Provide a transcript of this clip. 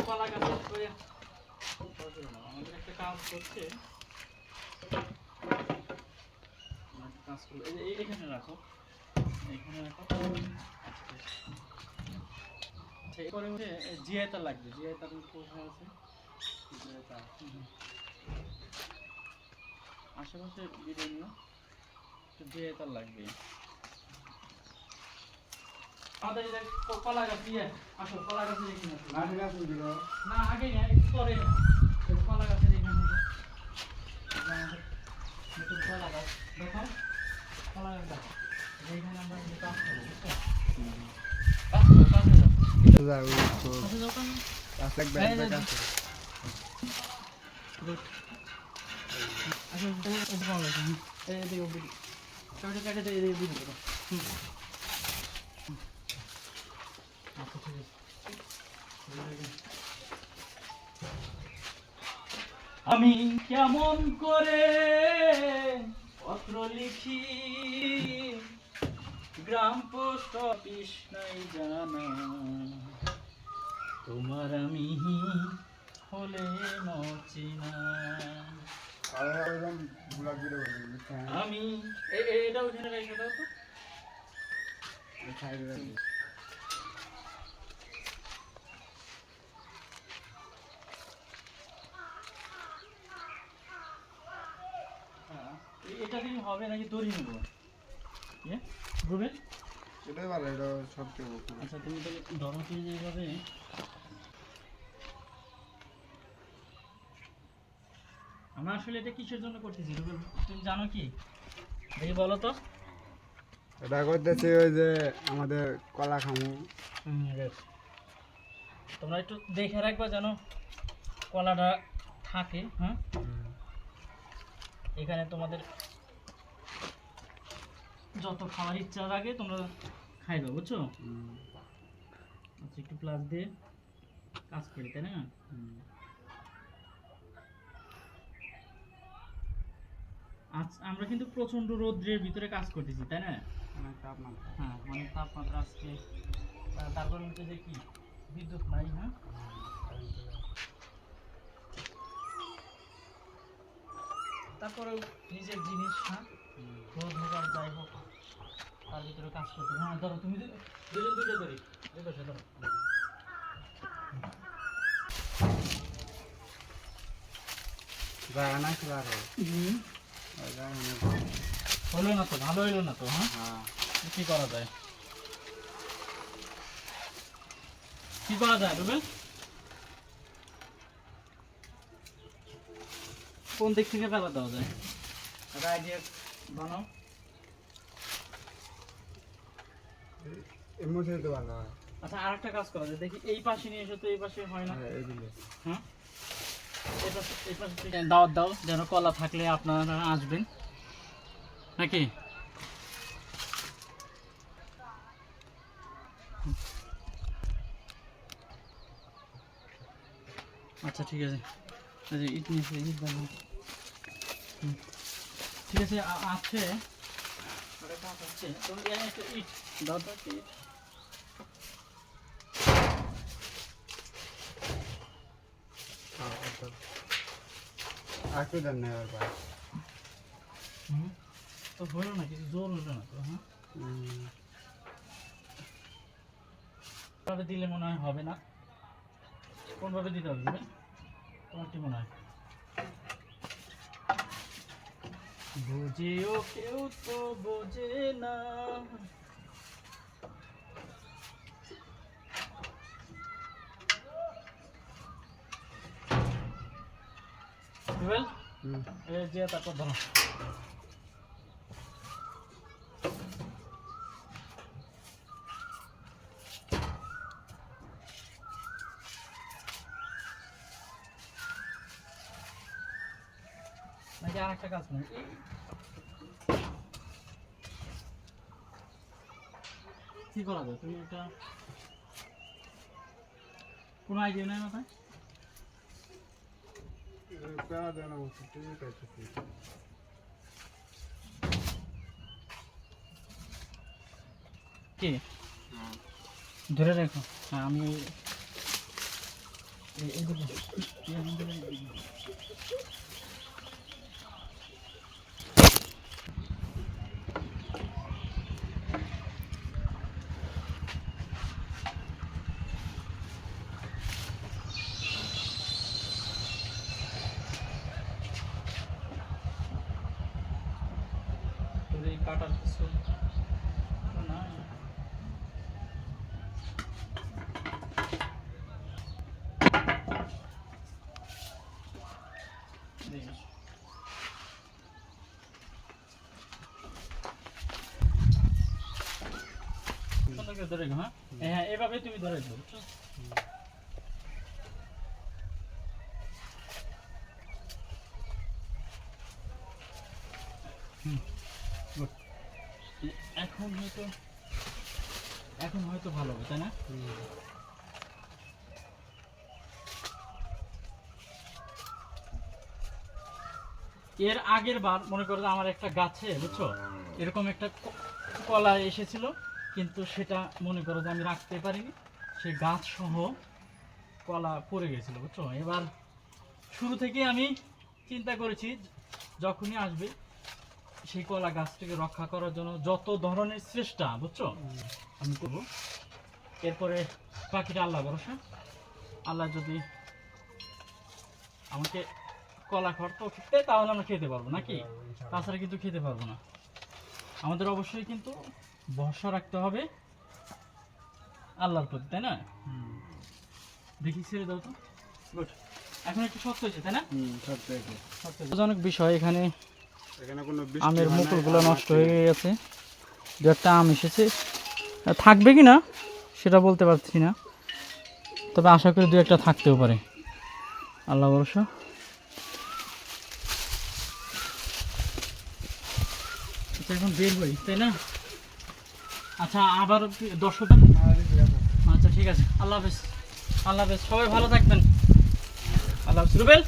কলা গাছ করে আমাদের একটা কাজ করছে, কাজ করবো এখানে রাখো, এখানে রাখো। আচ্ছা এরপরে হচ্ছে জিআইতা লাগবে, জিআইতা কোথায় আছে? জিআইতা আশেপাশে বিভিন্ন জিআইতা লাগবে। আমাদের কলা গাছ দিয়ে আসো, কলা গাছের এখানে না আগে না একটু পরে কলা গাছের এখানে নতুন কলা গাছ দেখো, কলা গাছ দেখো এইখানে আমরা কাজ করবো, বুঝছো? আমি কেমন করে পত্র লিখি, গ্রাম পোস্ট অফিস নাই জানা, তোমার আমি হলে নচিনা। আমি এটা ওখানে রেখে দাও তো। এটা দিয়ে হবে নাকি দড়ি নেবো? এটাই ভালো, এটা সবচেয়ে ভালো। আচ্ছা তুমি তাহলে ধরো কি এইভাবে, আমরা আসলে এটা কিসের জন্য করতেছি তুমি জানো কি? দেখি বলো তো। এটা করতেছি ওই যে আমাদের কলা খামু। তোমরা একটু দেখে রাখবা যেন কলাটা থাকে। হ্যাঁ এখানে তোমাদের যত খাওয়ার ইচ্ছা লাগে তোমরা খাইবে, বুঝছো? আচ্ছা একটু প্লাস দিয়ে কাজ করি, তাই না? আচ্ছা আমরা কিন্তু প্রচন্ড রোদ্রের ভিতরে কাজ করতেছি, তাই না? হ্যাঁ অনেক তাপমাত্রা আজকে। তারপর হচ্ছে যে কি বিদ্যুৎ নাই। হ্যাঁ তারপরে নিজের জিনিস, হ্যাঁ রোদ হোক আর যাই হোক তার ভিতরে কাজ করতে। হ্যাঁ ধরো তুমি দুজন দুটো ধরি, ধরো হলো না তো, ভালো হইলো না তো। হ্যাঁ কি করা যায়, কি করা যায় রুবেল? কোন দিক থেকে ফেলা দেওয়া যায় একটা আইডিয়া বানাও। আচ্ছা আর একটা কাজ করা যায়, দেখি এই পাশে নিয়ে এসো তো, এই পাশে হয় না। হ্যাঁ এই পাশে দাওয়াত দাও যেন কলা থাকলে আপনারা আসবেন নাকি। আচ্ছা ঠিক আছে, ইট নিয়েছে, ইট বানাবো। ঠিক আছে আছে তুমি একটা ইট দাও তো, ইট তো হলো না, কিছু জোর হলো না তো। হ্যাঁ ভাবে দিলে মনে হয় হবে না, কোনভাবে দিতে হবে তোমার কি মনে হয়? বুঝেও কেউ তো বোঝে না। যে তারপর ধরো নাকি আর একটা কাজ নেই, কি করা যায়? তুমি একটা কোনো আইডিয়া নেই মাথায়? কি নাকি? ধরে রাখো। হ্যাঁ আমি এই দেখো এই কাটার কিছু না। সুন্দর করে ধরে রাখো। হ্যাঁ হ্যাঁ এভাবে তুমি ধরে রাখো বুঝছো? Good. এখন হয়তো ভালো হবে তাই না? এর আগের বার মনে করো যে আমার একটা গাছে বুঝছো এরকম একটা কলা এসেছিল, কিন্তু সেটা মনে করো যে আমি রাখতে পারিনি, সে গাছ সহ কলা পড়ে গেছিল বুঝছো। এবার শুরু থেকে আমি চিন্তা করেছি যখনই আসবে সেই কলা গাছটাকে রক্ষা করার জন্য যত ধরনের চেষ্টা বুঝছো আমি করবো। এরপরে বাকিটা আল্লাহ ভরসা, আল্লাহ যদি আমাকে কলা খাওয়ার তৌফিক দেয় তাহলে আমরা খেতে পারবো নাকি, তাছাড়া কিন্তু খেতে পারবো না। আমাদের অবশ্যই কিন্তু ভরসা রাখতে হবে আল্লাহর প্রতি তাই না? দেখি ছেড়ে দাও তো। গুড, এখন একটু শক্ত হয়েছে তাই না? দুঃখজনক বিষয় এখানে আমের মুকুলগুলো নষ্ট হয়ে গেছে, দু একটা আম এসেছে, থাকবে কি না সেটা বলতে পারছি না, তবে আশা করি দু একটা থাকতেও পারে, আল্লাহ ভরসা। আচ্ছা এখন বের হই তাই না? আচ্ছা আবার দর্শক, আচ্ছা ঠিক আছে, আল্লাহ হাফেজ। আল্লাহ হাফেজ, সবাই ভালো থাকবেন। আল্লাহ হাফেজ। রুবেল